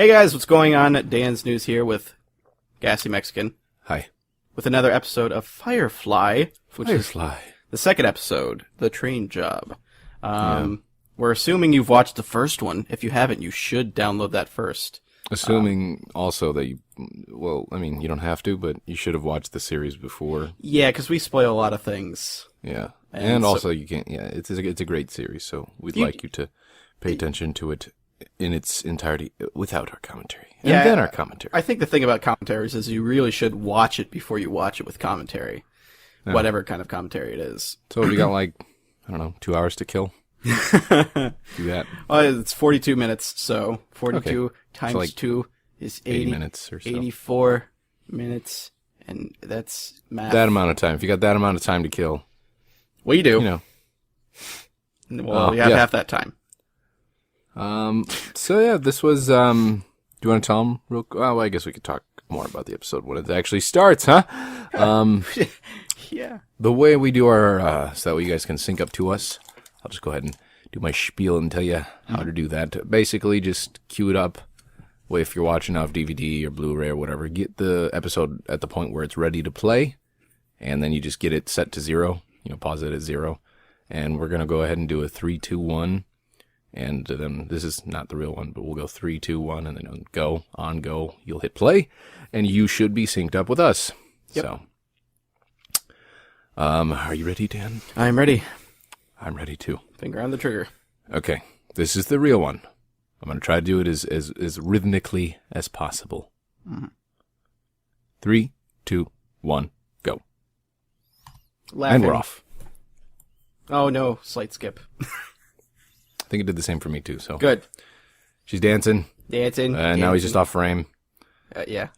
Hey guys, what's going on? DanzNewz here with GassyMexican. Hi. With another episode of Firefly, which is the second episode, The Train Job. We're assuming you've watched the first one. If you haven't, you should download that first. Assuming also that you don't have to, but you should have watched the series before. Yeah, because we spoil a lot of things. Yeah. And also you can't, it's a great series, so we'd like you to pay attention to it in its entirety without our commentary. And then our commentary. I think the thing about commentaries is you really should watch it before you watch it with commentary. Yeah. Whatever kind of commentary it is. So we got 2 hours to kill. Do that. Well, it's 42 minutes, so 42 times 2 is 80 minutes or so. 84 minutes, and that's math. That amount of time. If you got that amount of time to kill. We do. You know. Well, you have half that time. So yeah, this was, do you want to tell them real quick? Well, I guess we could talk more about the episode when it actually starts, huh? Yeah. The way we do our, so that way you guys can sync up to us, I'll just go ahead and do my spiel and tell you how to do that. Basically, just cue it up. Well, if you're watching off DVD or Blu-ray or whatever, get the episode at the point where it's ready to play, and then you just get it set to 0. Pause it at 0. And we're going to go ahead and do a 3, 2, 1. And then this is not the real one, but we'll go 3, 2, 1, and then go. You'll hit play, and you should be synced up with us. Yep. So, are you ready, Dan? I'm ready. I'm ready too. Finger on the trigger. Okay, this is the real one. I'm going to try to do it as rhythmically as possible. 3, 2, 1, go. Laughing. And we're off. Oh no, slight skip. I think it did the same for me too. So good. She's dancing. And now he's just off frame. Yeah.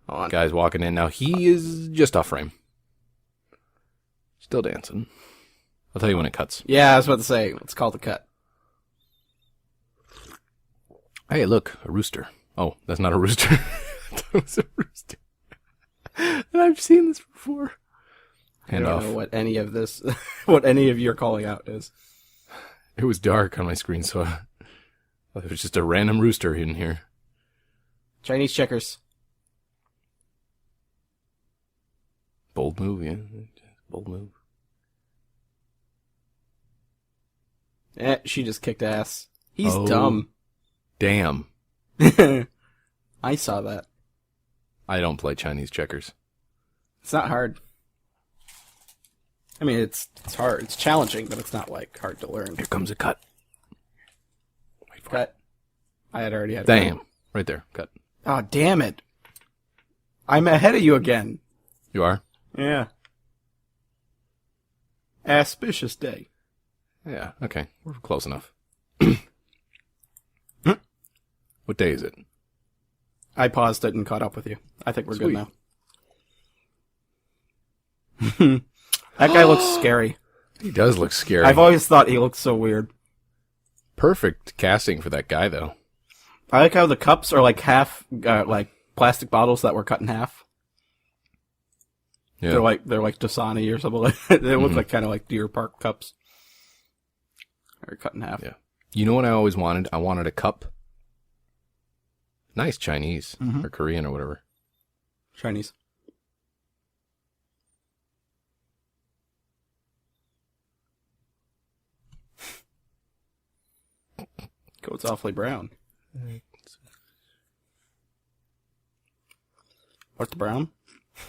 On. Guy's walking in now. He is just off frame. Still dancing. I'll tell you when it cuts. Yeah, I was about to say, let's call the cut. Hey, look, a rooster. Oh, that's not a rooster. I thought it was a rooster. I've seen this before. I don't know what any of this, what any of your calling out is. It was dark on my screen, so it was just a random rooster in here. Chinese checkers. Bold move, yeah. Bold move. She just kicked ass. He's dumb. Damn. I saw that. I don't play Chinese checkers. It's not hard. I mean, it's hard. It's challenging, but it's not, hard to learn. Here comes a cut. Wait for it. I had already had Damn. Right there. Cut. Oh, damn it. I'm ahead of you again. You are? Yeah. Auspicious day. Yeah, okay. We're close enough. What day is it? I paused it and caught up with you. I think we're Sweet. good now. That guy looks scary. He does look scary. I've always thought he looks so weird. Perfect casting for that guy, though. I like how the cups are half, plastic bottles that were cut in half. Yeah. They're like Dasani or something like that. They look kind of like Deer Park cups. They're cut in half. Yeah. You know what I always wanted? I wanted a cup. Nice Chinese or Korean or whatever. Chinese. Coat's awfully brown. What's the brown?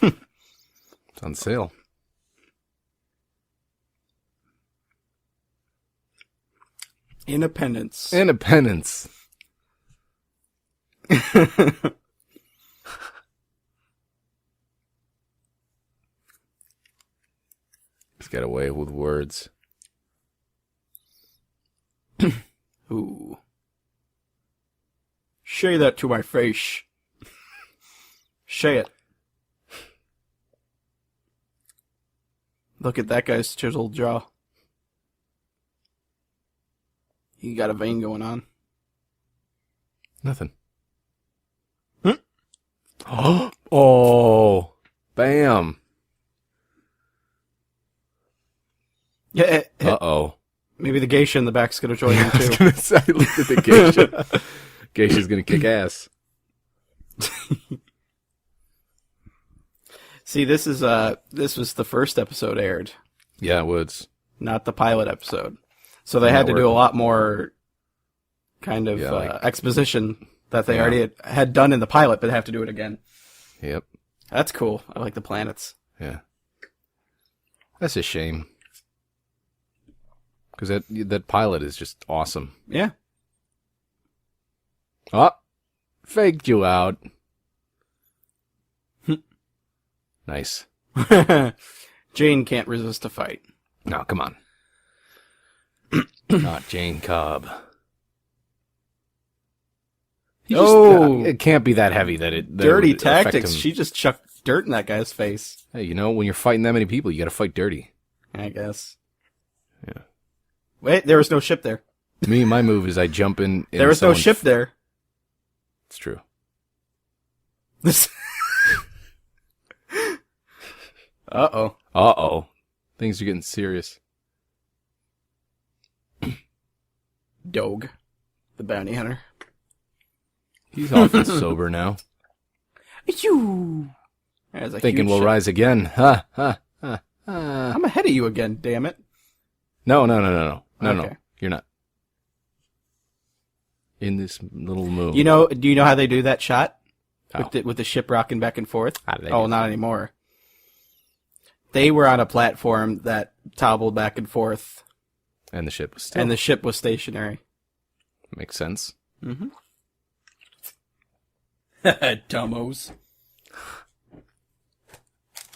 It's on sale. Independence. He's got away with words. Ooh. Say that to my face. Say it. Look at that guy's chiseled jaw. He got a vein going on. Nothing. Oh, bam. Yeah. Uh-oh. Maybe the geisha in the back's gonna join him I was too. gonna say, look at the geisha. Geisha's gonna kick ass. See, this was the first episode aired, Yeah, it was. not the pilot episode. So they had to do a lot more kind of exposition that they already had done in the pilot, but they have to do it again. Yep. That's cool. I like the planets. Yeah. That's a shame. Because that pilot is just awesome. Yeah. Oh, faked you out. Nice. Jane can't resist a fight. No, come on. Not Jane Cobb. It can't be that heavy that it... Dirty tactics. She just chucked dirt in that guy's face. Hey, you know, when you're fighting that many people, you gotta fight dirty. I guess. Yeah. Wait, there was no ship there. My move is I jump in... There was no ship there. It's true. This... Uh-oh. Uh-oh. Things are getting serious. Dog. The bounty hunter. He's awful sober now. Thinking we'll rise again. Ha, ha, ha, ha. I'm ahead of you again, damn it. No. Okay. No. You're not. In this little move. Do you know how they do that shot? How? With the ship rocking back and forth? How do they Oh, do not anymore. They were on a platform that toppled back and forth. And the ship was still. And the ship was stationary. Makes sense. Mm-hmm. Dumbos.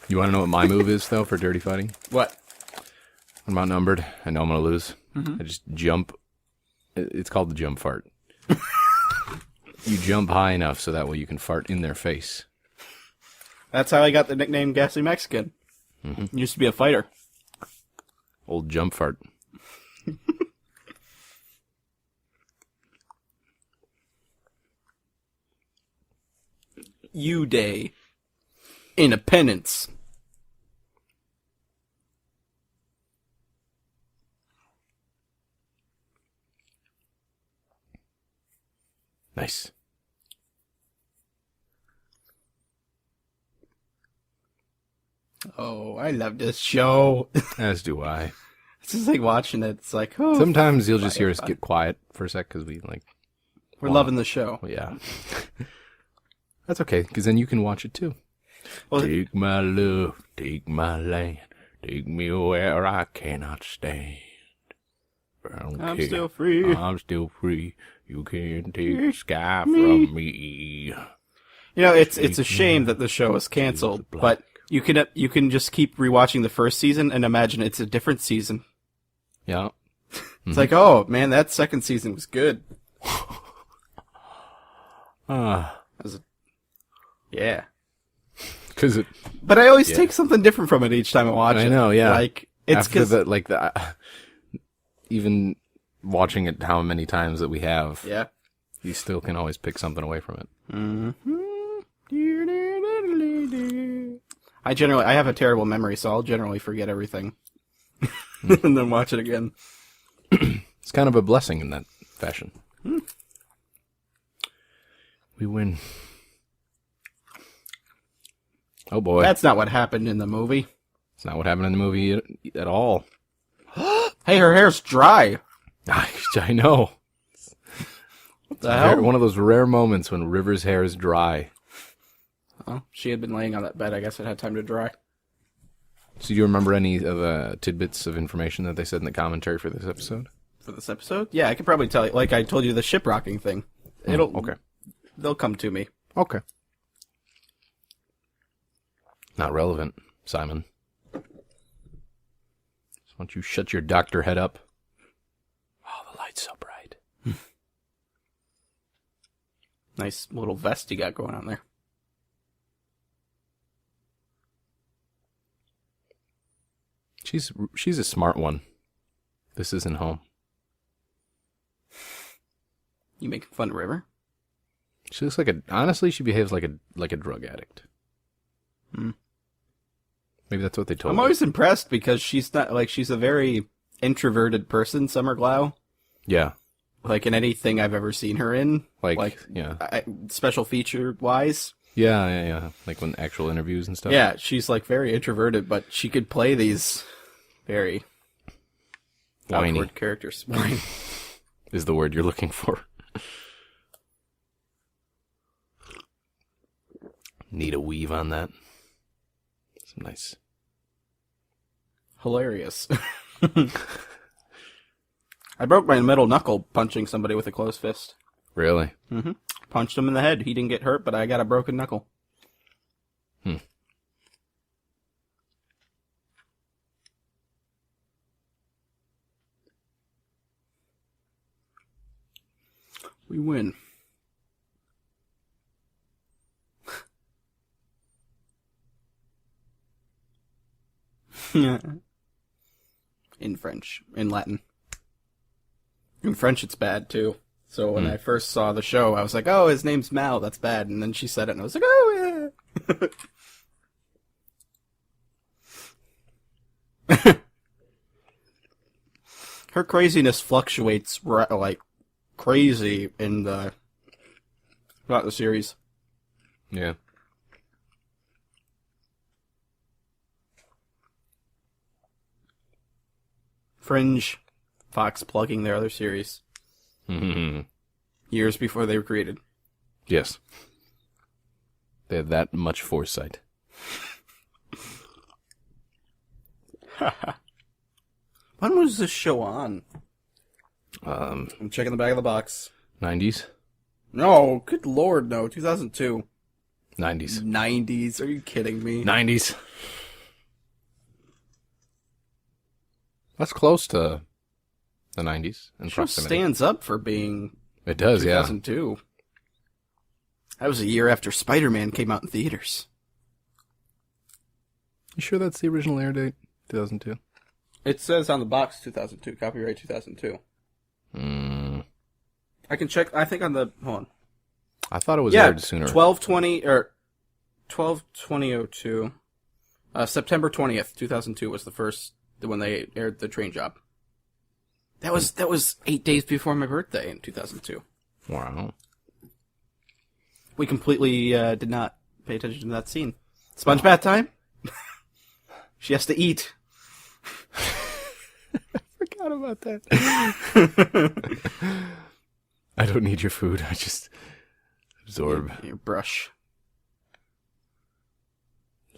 You want to know what my move is, though, for dirty fighting? What? I'm outnumbered. I know I'm going to lose. Mm-hmm. I just jump. It's called the jump fart. You jump high enough so that way you can fart in their face. That's how I got the nickname GassyMexican. Mm-hmm. Used to be a fighter. Old jump fart. U-Day. Independence. Nice. Oh, I love this show. As do I. It's just like watching it. It's like, oh. Sometimes you'll just hear us get quiet for a sec because we're loving the show. Well, yeah. That's okay, because then you can watch it too. Well, take my love, take my land, take me where I cannot stand. I'm still free. I'm still free. You can't take the sky from me. You know, it's a shame that the show is canceled, but you can just keep rewatching the first season and imagine it's a different season. Yeah. It's like, oh man, that second season was good. Yeah. But I always take something different from it each time I watch it. I know, yeah. Like it's because even watching it how many times that we have, yeah, you still can always pick something away from it. Mm-hmm. I have a terrible memory, so I'll generally forget everything and then watch it again. It's kind of a blessing in that fashion. We win. Oh boy. That's not what happened in the movie. It's not what happened in the movie at all. Hey, her hair's dry. I know. What the hell? One of those rare moments when River's hair is dry. Oh, she had been laying on that bed. I guess it had time to dry. So do you remember any of the tidbits of information that they said in the commentary for this episode? For this episode? Yeah, I could probably tell you. Like I told you, the ship rocking thing. Okay. They'll come to me. Okay. Not relevant, Simon. Just want you to shut your doctor head up. Oh, the light's so bright. Nice little vest you got going on there. She's a smart one. This isn't home. You making fun of River? She looks like honestly, she behaves like a drug addict. Maybe that's what they told me. I'm always impressed because she's not she's a very introverted person, Summer Glau. Yeah. like in anything I've ever seen her in. Yeah. Special feature wise. Yeah. Like when actual interviews and stuff. Yeah, she's like very introverted, but she could play these very whiny awkward characters. Whiny is the word you're looking for. Need a weave on that. Some nice. Hilarious. I broke my middle knuckle punching somebody with a closed fist. Really? Mm-hmm. Punched him in the head. He didn't get hurt, but I got a broken knuckle. We win. In French. In Latin. In French it's bad, too. So when I first saw the show, I was like, oh, his name's Mal, that's bad. And then she said it, and I was like, oh, yeah. Her craziness fluctuates like crazy throughout the series. Yeah. Fringe, Fox plugging their other series. Years before they were created. Yes. They have that much foresight. When was this show on? I'm checking the back of the box. 90s? No, good lord, no. 2002. 90s. 90s? Are you kidding me? 90s. That's close to the 90s. In Show proximity. stands up for being It does, 2002. That was a year after Spider-Man came out in theaters. You sure that's the original air date? 2002? It says on the box 2002, copyright 2002. I can check, I think on the, hold on. I thought it was aired sooner. 12/20/02. September 20th, 2002 was the first, when they aired The Train Job. That was 8 days before my birthday in 2002. Wow. We completely did not pay attention to that scene. Sponge bath time? She has to eat. I forgot about that. I don't need your food. I just absorb. Your brush.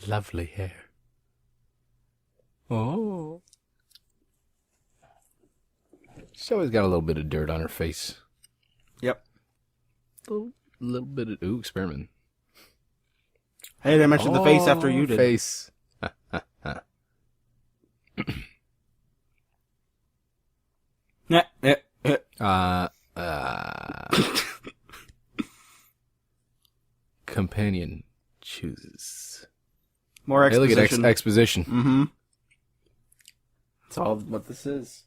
Lovely hair. Oh. She's always got a little bit of dirt on her face. Yep. A little bit of... Ooh, experiment. Hey, I mentioned the face after you did. Face. Companion chooses. More Hey, look exposition. at exposition. Mm-hmm. That's all what this is.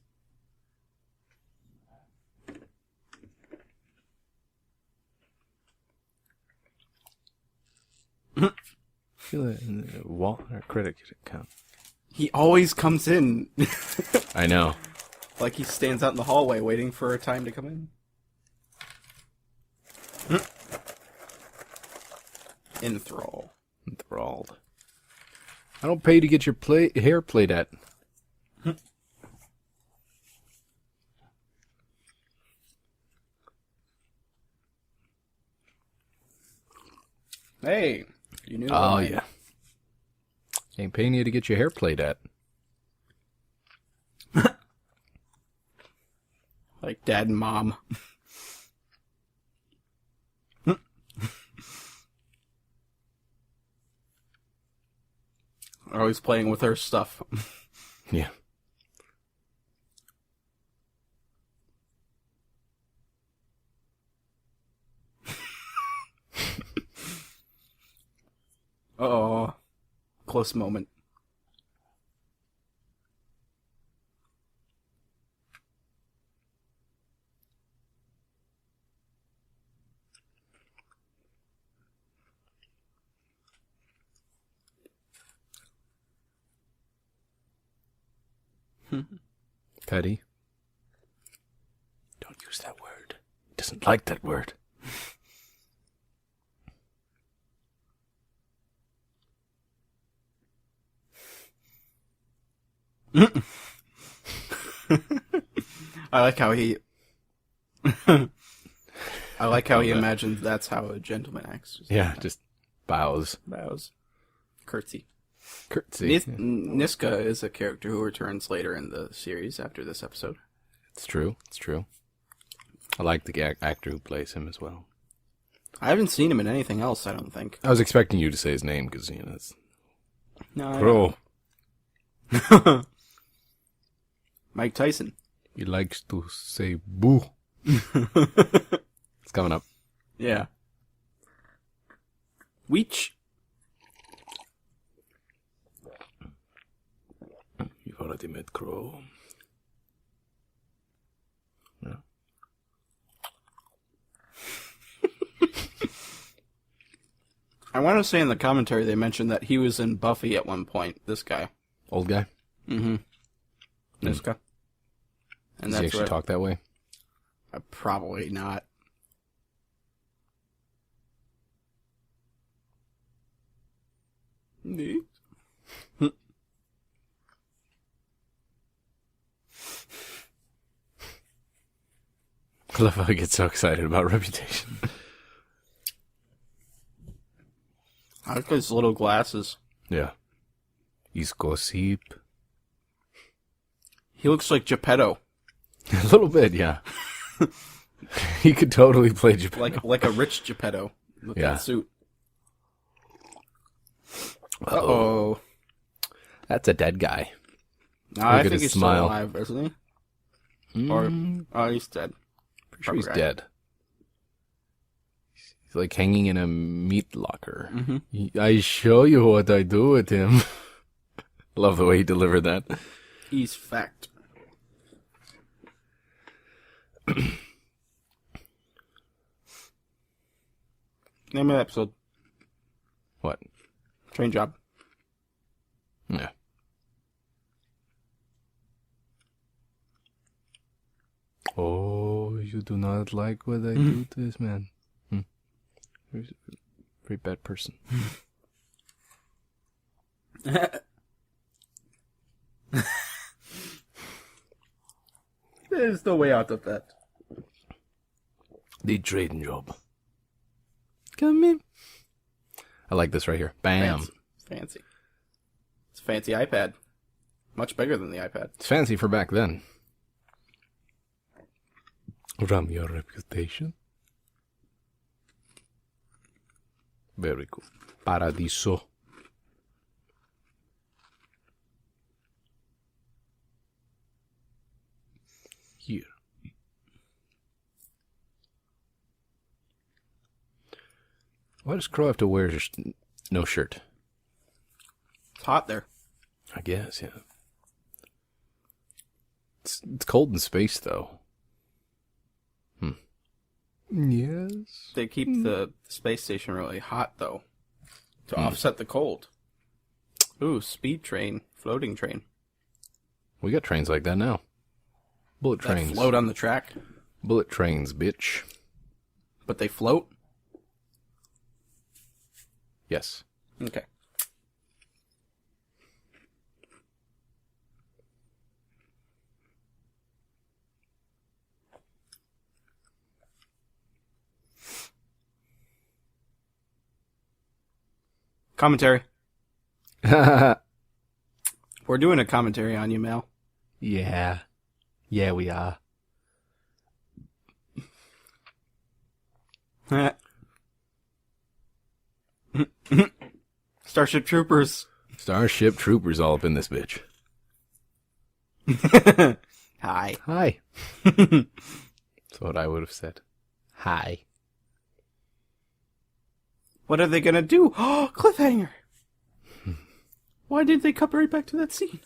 Feel it in the wall or critic account. He always comes in. I know. Like he stands out in the hallway waiting for a time to come in. Enthrall. Enthralled. I don't pay to get your hair played at. Hey, you knew. Oh, yeah. Ain't paying you to get your hair played at. Like dad and mom. Always playing with her stuff. Yeah. Uh-oh. Close moment. Petty. Don't use that word. doesn't like that word. I like how he imagines that's how a gentleman acts. Yeah, just bows. Curtsy. Yeah. Niska is a character who returns later in the series after this episode. It's true. I like the actor who plays him as well. I haven't seen him in anything else, I don't think. I was expecting you to say his name because, it's... No, Crow. Mike Tyson. He likes to say boo. It's coming up. Yeah. Weech. You've already met Crow. Yeah. I want to say in the commentary they mentioned that he was in Buffy at one point, this guy. Old guy? Mm-hmm. Niska. And Does he actually talk that way? Probably not. Neat. I love how he gets so excited about Reputation. I like his little glasses. Yeah. He's gossip. He looks like Geppetto. A little bit, yeah. He could totally play Geppetto. Like a rich Geppetto with that suit. Uh-oh. That's a dead guy. No, I think he's still alive, isn't he? Or he's dead. Pretty sure he's dead. He's like hanging in a meat locker. Mm-hmm. I show you what I do with him. Love the way he delivered that. He's fact. Name of the episode. What? Train job. Yeah. Oh, you do not like what I do to this man. He's a very bad person. There's no way out of that. The trading job. Come in. I like this right here. Bam. Fancy. It's a fancy iPad. Much bigger than the iPad. It's fancy for back then. From your reputation. Very cool. Paradiso. Here. Why does Crow have to wear no shirt? It's hot there. I guess, yeah. It's cold in space, though. Yes. They keep the space station really hot, though, to offset the cold. Ooh, speed train, floating train. We got trains like that now. Bullet trains. That float on the track. Bullet trains, bitch. But they float? Yes. Okay. Commentary. We're doing a commentary on you, Mel. Yeah. Yeah, we are. Starship Troopers. Starship Troopers all up in this bitch. Hi. Hi. That's what I would have said. Hi. What are they gonna do? Oh, cliffhanger! Why did they cut right back to that scene?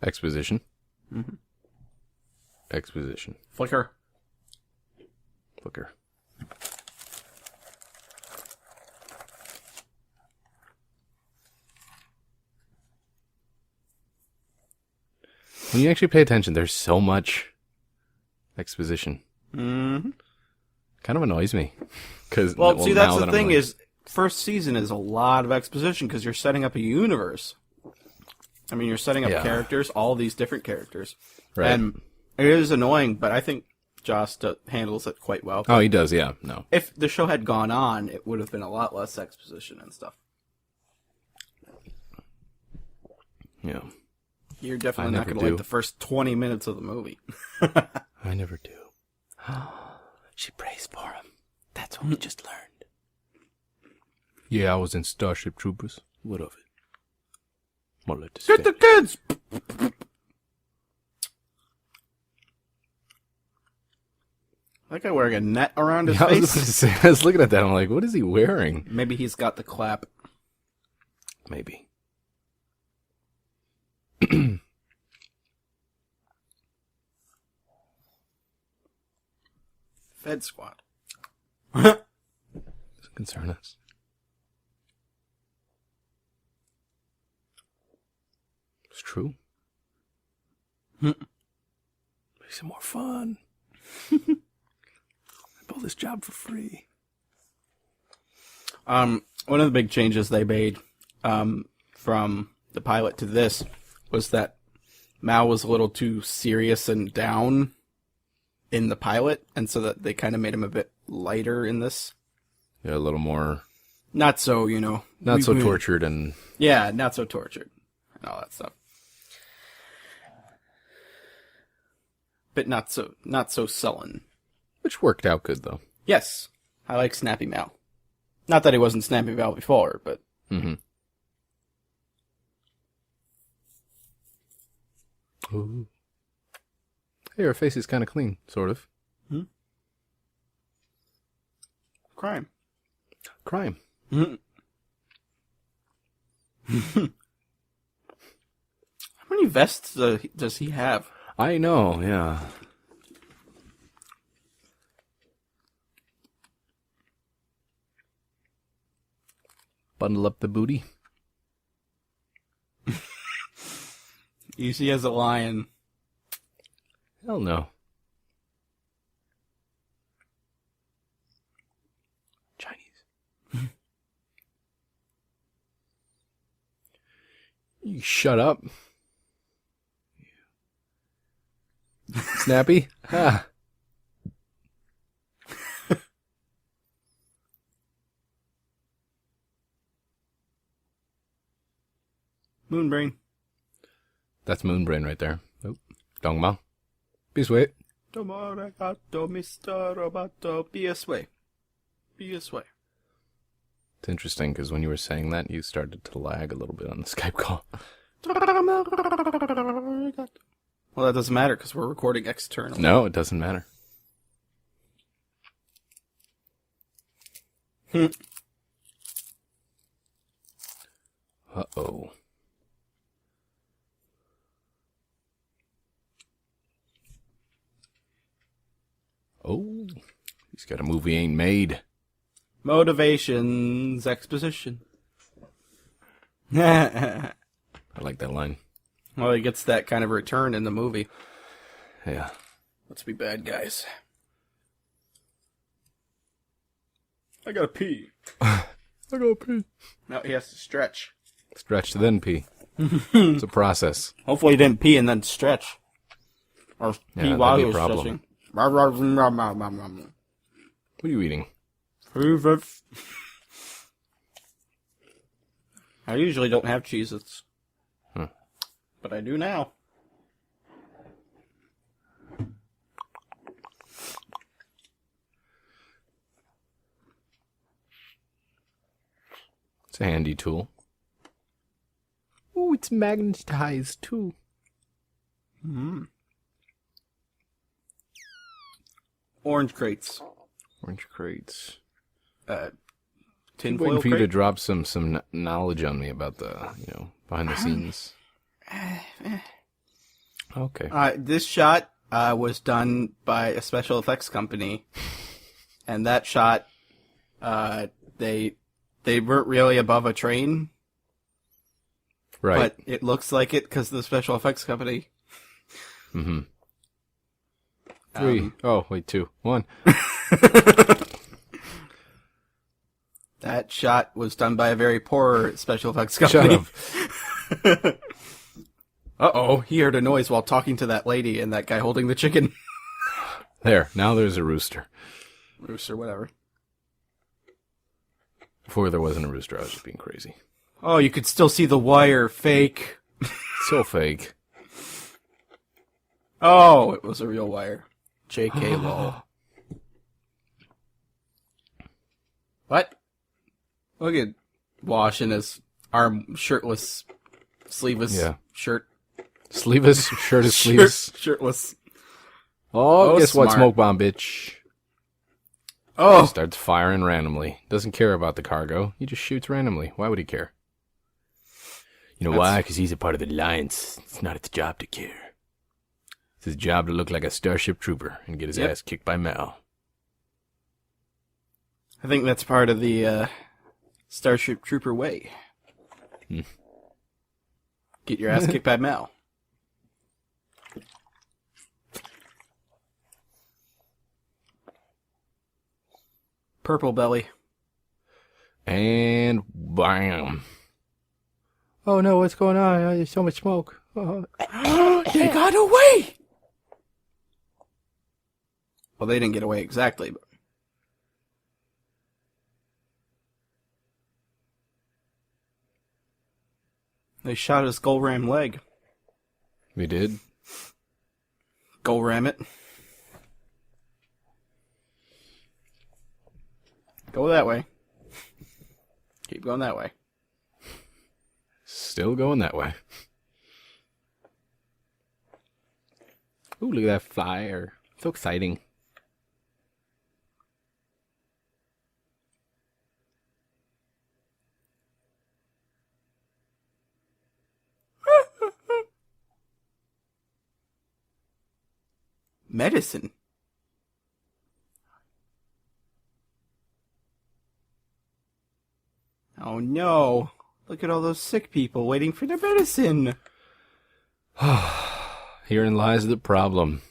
Exposition. Mm-hmm. Exposition. Flicker. Flicker. When you actually pay attention, there's so much exposition. Mm-hmm. Kind of annoys me. Well, see, that's the thing is, first season is a lot of exposition because you're setting up a universe. I mean, you're setting up characters, all these different characters. Right. And it is annoying, but I think Joss handles it quite well. Oh, he does, yeah. No. If the show had gone on, it would have been a lot less exposition and stuff. Yeah. You're definitely not going to like the first 20 minutes of the movie. I never do. She prays for him. That's what we just learned. Yeah, I was in Starship Troopers. What of it? More let Get the kids! That guy wearing a net around his face? I was looking at that. I'm like, what is he wearing? Maybe he's got the clap. Maybe. Fed squad. Doesn't concern us. It's true. Makes it more fun. I built this job for free. One of the big changes they made from the pilot to this was that Mao was a little too serious and down in the pilot, and so that they kind of made him a bit lighter in this. Yeah, a little more... Not so, Not so tortured and... Yeah, not so tortured. And all that stuff. But not so sullen. Which worked out good, though. Yes. I like Snappy Mao. Not that he wasn't Snappy Mao before, but... Mm-hmm. Ooh. Hey, her face is kind of clean, sort of. Hmm? Crime. Mm-hmm. How many vests does he have? I know, yeah. Bundle up the booty. Easy as a lion. Hell no. Chinese. You shut up. Snappy? Ah. Moonbrain. That's Moonbrain right there. Oh. Dongma. Be sweet. Tomoragato, Mr. Roboto, be a sway. Be a sway. It's interesting because when you were saying that, you started to lag a little bit on the Skype call. Well, that doesn't matter because we're recording externally. No, it doesn't matter. Uh-oh. Oh, he's got a movie ain't made. Motivations, exposition. I like that line. Well, he gets that kind of return in the movie. Yeah. Let's be bad guys. I gotta pee. I gotta pee. Now he has to stretch. Stretch then pee. It's a process. Hopefully he didn't pee and then stretch. Or pee while he was problem. stretching. What are you eating? I usually don't have Cheez-Its. But I do now. It's a handy tool. Oh, it's magnetized too. Mm-hmm. Orange crates. Orange crates. Tin waiting foil for you crate? to drop some knowledge on me about the, behind the scenes. Okay. This shot was done by a special effects company, and that shot, they weren't really above a train, Right. but it looks like it because of the special effects company. Mm-hmm. 3. Oh, wait, 2. 1. That shot was done by a very poor special effects company. Shut up. Uh-oh, he heard a noise while talking to that lady and that guy holding the chicken. There, now there's a rooster. Rooster, whatever. Before there wasn't a rooster, I was just being crazy. Oh, you could still see the wire. Fake. So fake. Oh, it was a real wire. JK lol. What? Look at Wash in his shirtless, sleeveless shirt. Sleeveless? Shirt is sleeveless. Shirtless. Oh, guess what, smart. smoke bomb, bitch? Oh! He starts firing randomly. Doesn't care about the cargo. He just shoots randomly. Why would he care? You know why? Because he's a part of the Alliance. It's not his job to care. It's his job to look like a Starship Trooper and get his ass kicked by Mal. I think that's part of the Starship Trooper way. Get your ass kicked by Mal. Purple belly. And bam. Oh no, what's going on? There's so much smoke. Oh. They got away! Well, they didn't get away exactly, but... They shot his skull ram leg. We did? Go ram it. Go that way. Keep going that way. Still going that way. Ooh, look at that flyer. So exciting. Medicine. Oh no. Look at all those sick people waiting for their medicine. Herein lies the problem.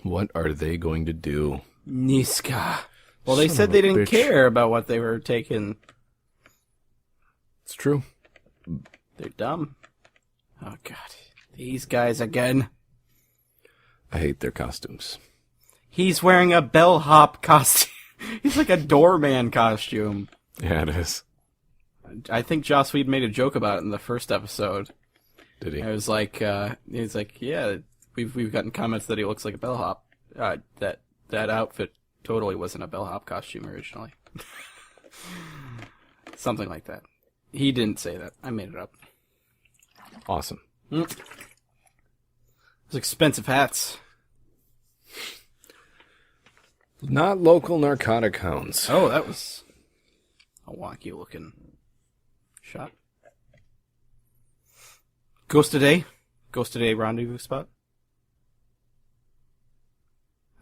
What are they going to do? Niska. Well, they Son said of they a didn't bitch. care about what they were taking. It's true. They're dumb. Oh god. These guys again. I hate their costumes. He's wearing a bellhop costume. He's like a doorman costume. Yeah, it is. I think Joss Whedon made a joke about it in the first episode. Did he? It was like, he's like, yeah, we've gotten comments that he looks like a bellhop. That outfit totally wasn't a bellhop costume originally. Something like that. He didn't say that. I made it up. Awesome. Those expensive hats. Not local narcotic hounds. Oh, that was a wonky looking shot. Ghost Today rendezvous spot.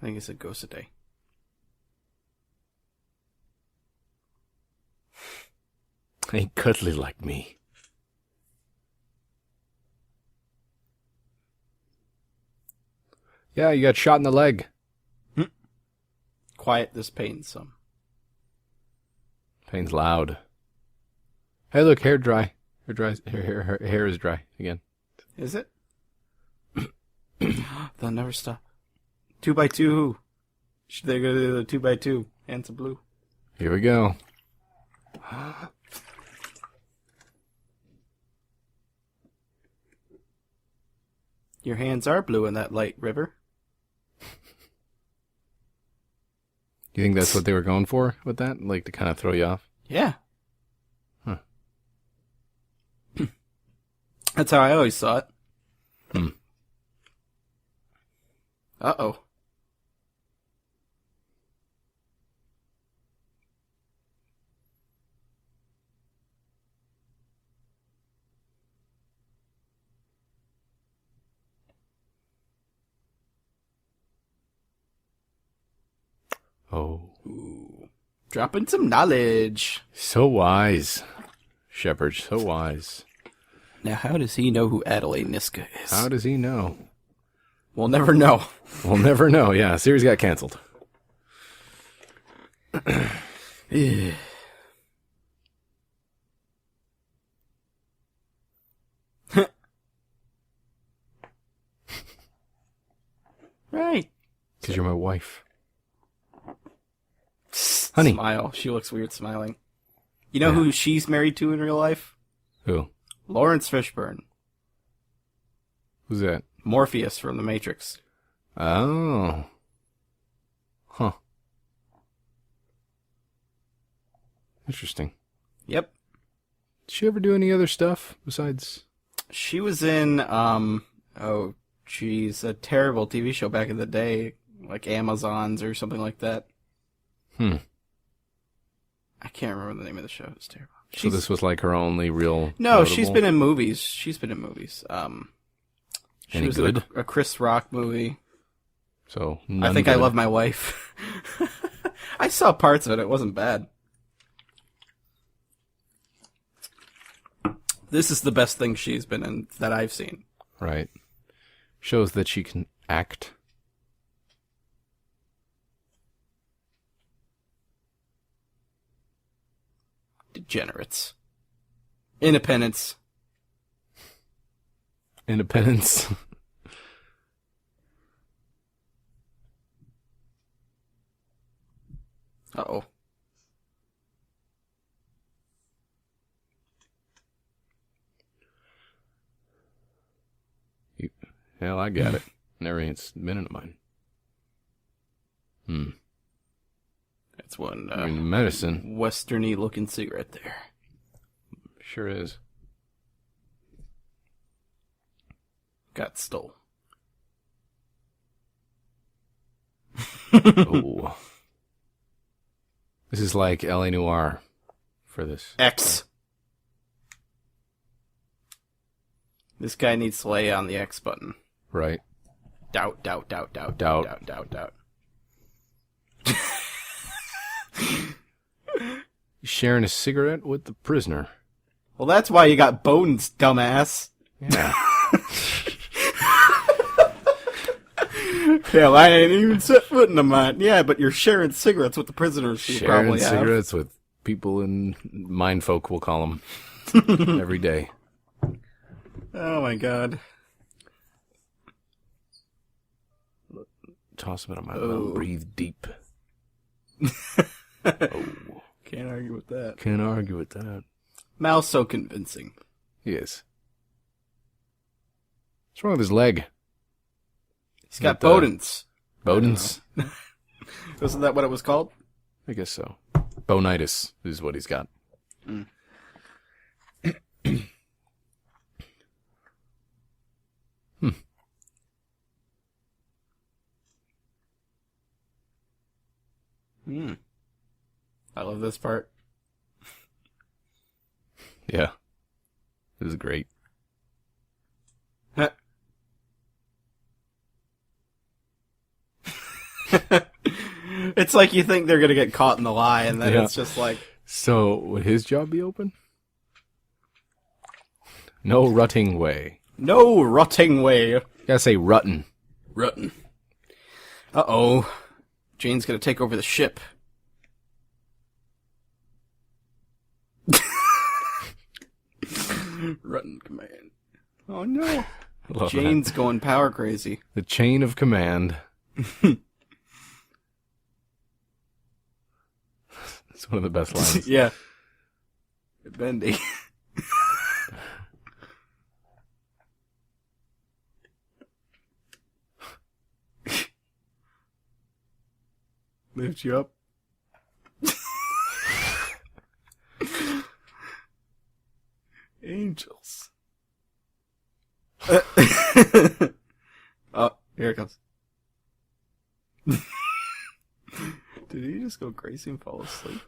I think it said Ghost Today. Ain't cuddly like me. Yeah, you got shot in the leg. Quiet this pain some. Pain's loud. Hey, look, hair dry. Hair is dry again. Is it? They'll never stop. 2x2. They're gonna do the 2x2. Hands of blue. Here we go. Your hands are blue in that light, River. Do you think that's what they were going for with that? Like to kind of throw you off? Yeah. Huh. That's how I always saw it. Hmm. Uh-oh. Oh. Ooh. Dropping some knowledge. So wise. Shepard, so wise. Now, how does he know who Adelaide Niska is? How does he know? We'll never know. We'll never know. Yeah, series got canceled. Right. Because you're my wife. Honey. Smile. She looks weird smiling. You know who she's married to in real life? Who? Lawrence Fishburne. Who's that? Morpheus from The Matrix. Oh. Huh. Interesting. Yep. Did she ever do any other stuff besides? She was in, oh, geez, a terrible TV show back in the day, like Amazons or something like that. I can't remember the name of the show. It's terrible. So this was like her only real. No, notable? she's been in movies. She was Any was good? in a Chris Rock movie. So I Think I Love My Wife. I saw parts of it. It wasn't bad. This is the best thing she's been in that I've seen. Right. Shows that she can act. Degenerates. Independence. Independence. Uh-oh. Hell, I got it. Never it's been in mine. That's one medicine. westerny looking cigarette there. Sure is. Got stole. Oh. This is like L.A. Noire for this. X. This guy needs to lay on the X button. Right. Doubt. Sharing a cigarette with the prisoner. Well, that's why you got bones, dumbass. Yeah. Hell, I ain't even set foot in the mine. Yeah, but you're sharing cigarettes with the prisoners. You Sharing probably have. cigarettes with people in mindfolk, we'll call them, every day. Oh my god. Toss them out of my mouth. Breathe deep. Can't argue with that. Can't argue with that. Mal's so convincing. He is. What's wrong with his leg? He's got Bowden's. Bowden's? Wasn't that what it was called? I guess so. Bonitis is what he's got. I love this part. Yeah. This is great. It's like you think they're going to get caught in the lie, and then it's just like... So, would his job be open? No rutting way. No rotting way. Gotta say ruttin'. Ruttin'. Uh-oh. Jane's going to take over the ship. Ruttin' command. Oh no. Jane's going power crazy. The chain of command. It's one of the best lines. Yeah. Bendy. Lift you up. Angels. Oh, here it comes. Did he just go crazy and fall asleep?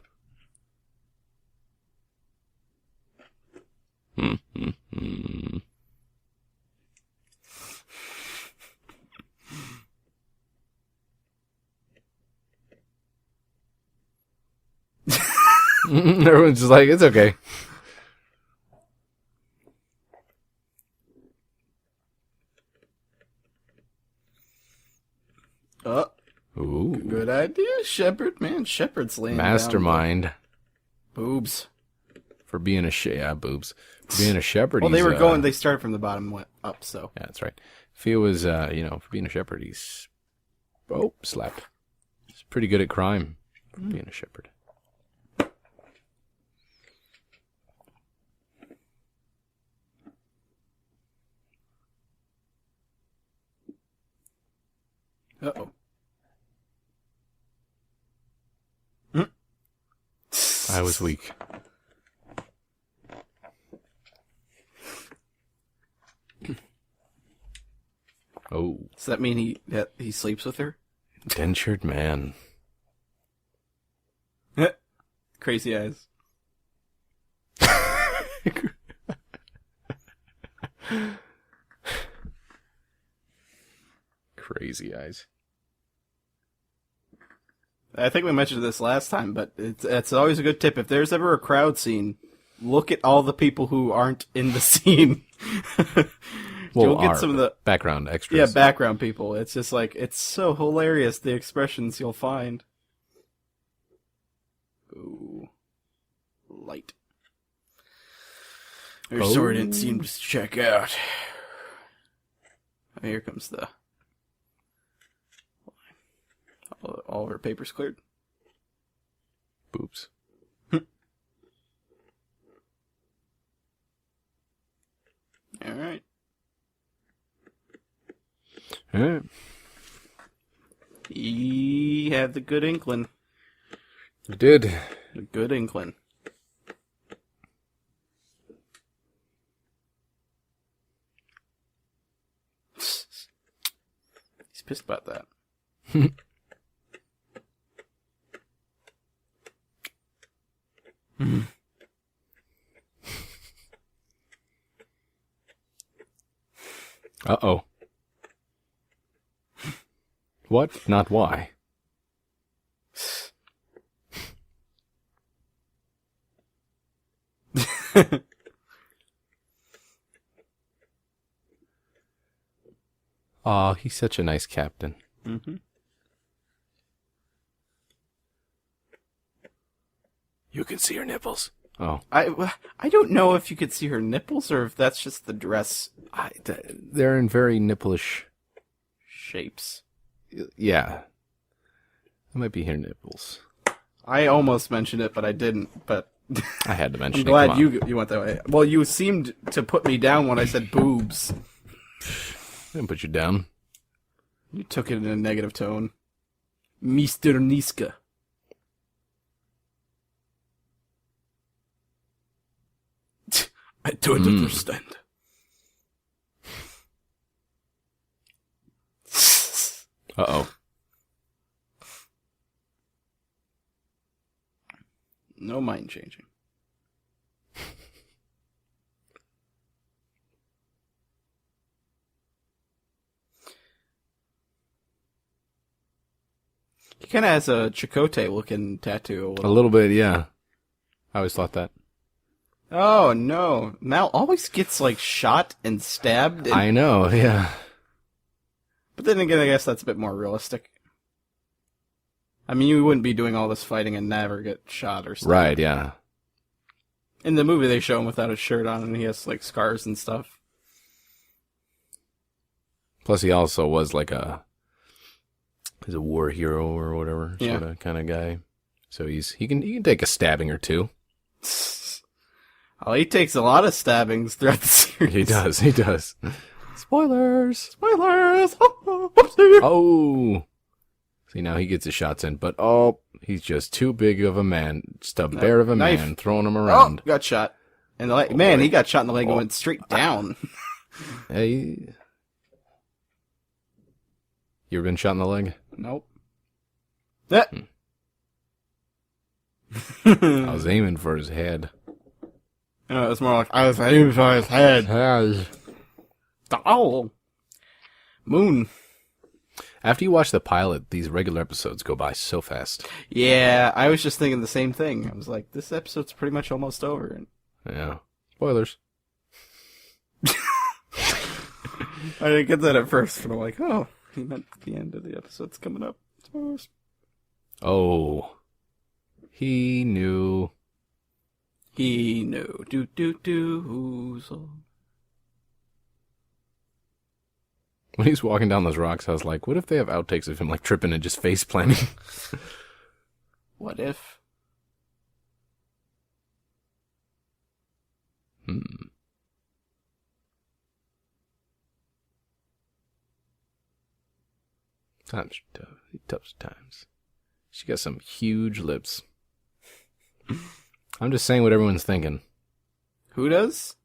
Everyone's just like, it's okay. Oh, Ooh. good idea, Shepard. Man, Shepard's laying Mastermind. down boobs. For being a boobs. For being a shepherd. Well, they started from the bottom and went up, so. Yeah, that's right. If he was, for being a shepherd, he's... Oh, slap. He's pretty good at crime for being a shepherd. Uh-oh. I was weak. Oh. Does that mean he sleeps with her? Dentured man. Crazy eyes. Crazy eyes. I think we mentioned this last time, but it's always a good tip. If there's ever a crowd scene, look at all the people who aren't in the scene. You'll get some of the background extras. Yeah, background people. It's just like, it's so hilarious, the expressions you'll find. Ooh. Light. Your sword didn't seem to check out. Oh, here comes the... All of her papers cleared. Boobs. Alright. Alright. He had the good inkling. You did. The good inkling. He's pissed about that. Uh-oh. What? Not why. Aw, he's such a nice captain. Mm-hmm. You can see her nipples. Oh. I don't know if you could see her nipples or if that's just the dress They're in very nippleish shapes. Yeah. That might be her nipples. I almost mentioned it, but I didn't. But I had to mention I'm it. glad you went that way. Well, you seemed to put me down when I said boobs. I didn't put you down. You took it in a negative tone. Mr. Niska. I don't understand. Uh-oh. No mind changing. He kind of has a Chakotay looking tattoo. A little bit, yeah. I always thought that. Oh no. Mal always gets like shot and stabbed. I know, yeah. But then again, I guess that's a bit more realistic. I mean, you wouldn't be doing all this fighting and never get shot or stabbed. Right, yeah. In the movie, they show him without his shirt on, and he has like scars and stuff. Plus, he also was like he's a war hero or whatever, Yeah. sort of kind of guy. So he can take a stabbing or two. Oh, he takes a lot of stabbings throughout the series. He does. Spoilers! Spoilers! Oh! See, now he gets his shots in, but he's just too big of a man. Just a bear of a Knife. man throwing him around. Oh, got shot. And the leg. Man, boy. he got shot in the leg and went straight down. Hey. You ever been shot in the leg? Nope. That. I was aiming for his head. No, it was more like, I was aiming for his head. Hey. The owl. Moon. After you watch the pilot, these regular episodes go by so fast. Yeah, I was just thinking the same thing. I was like, this episode's pretty much almost over. And Yeah. Spoilers. I didn't get that at first, but I'm like, oh, he meant the end of the episode's coming up. Spoilers. Oh. He knew. He knew. Who's all... When he's walking down those rocks, I was like, what if they have outtakes of him like tripping and just face planting? What if? Times tough times. She got some huge lips. I'm just saying what everyone's thinking. Who does?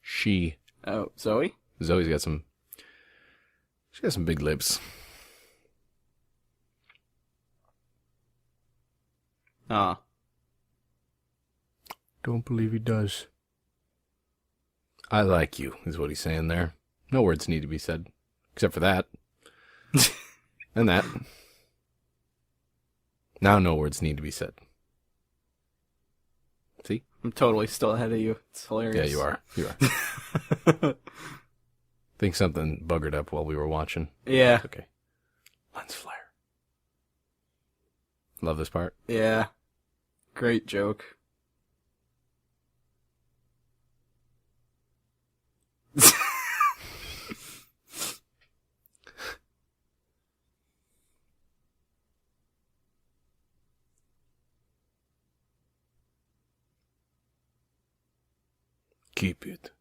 She. Oh, Zoe? Zoe's got some... She got some big lips. Ah. Don't believe he does. I like you, is what he's saying there. No words need to be said. Except for that. And that. Now no words need to be said. See? I'm totally still ahead of you. It's hilarious. Yeah, you are. You are. Think something buggered up while we were watching. Yeah. It's okay. Lens flare. Love this part. Yeah. Great joke. Keep it.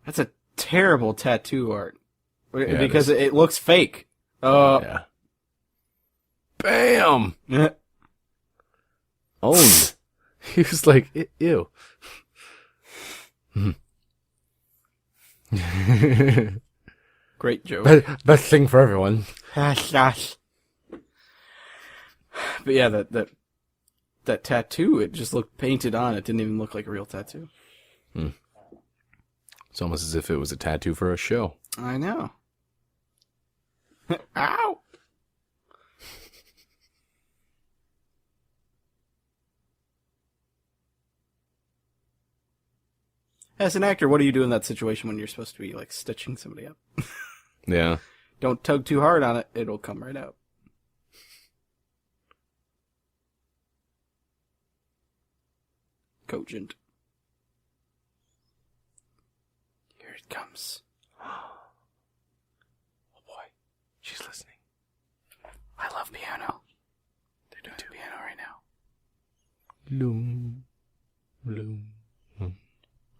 That's a terrible tattoo art. Yeah, because it looks fake. Yeah. Bam! Owned. He was like, ew. Great joke. Best thing for everyone. But yeah, that tattoo, it just looked painted on. It didn't even look like a real tattoo. It's almost as if it was a tattoo for a show. I know. Ow! As an actor, what do you do in that situation when you're supposed to be, like, stitching somebody up? Yeah. Don't tug too hard on it. It'll come right out. Cogent. Here it comes. Oh boy. She's listening. I love piano. They're doing piano right now. Loom. Loom.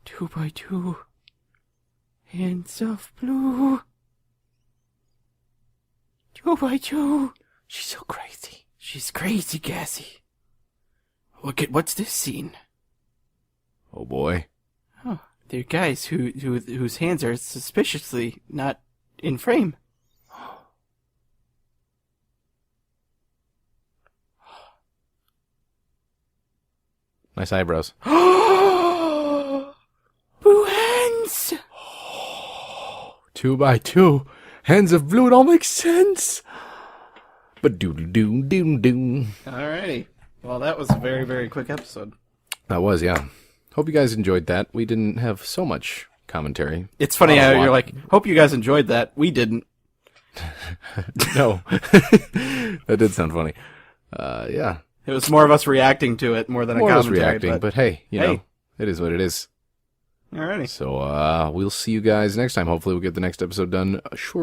2 by 2. Hands of blue. 2 by 2. She's so crazy. She's crazy, Gassy. What's this scene? Oh boy. Oh, they're guys whose hands are suspiciously not in frame. Nice eyebrows. Blue hands! 2 by 2. Hands of blue, it all makes sense. But doodle-doo-doo-doo. Alrighty. Well, that was a very, very quick episode. That was, yeah. Hope you guys enjoyed that. We didn't have so much commentary. It's funny how you're like, hope you guys enjoyed that. We didn't. No. That did sound funny. Yeah. It was more of us reacting to it more than More a of us commentary. reacting, but hey, you know, it is what it is. Alrighty. So, we'll see you guys next time. Hopefully we'll get the next episode done short.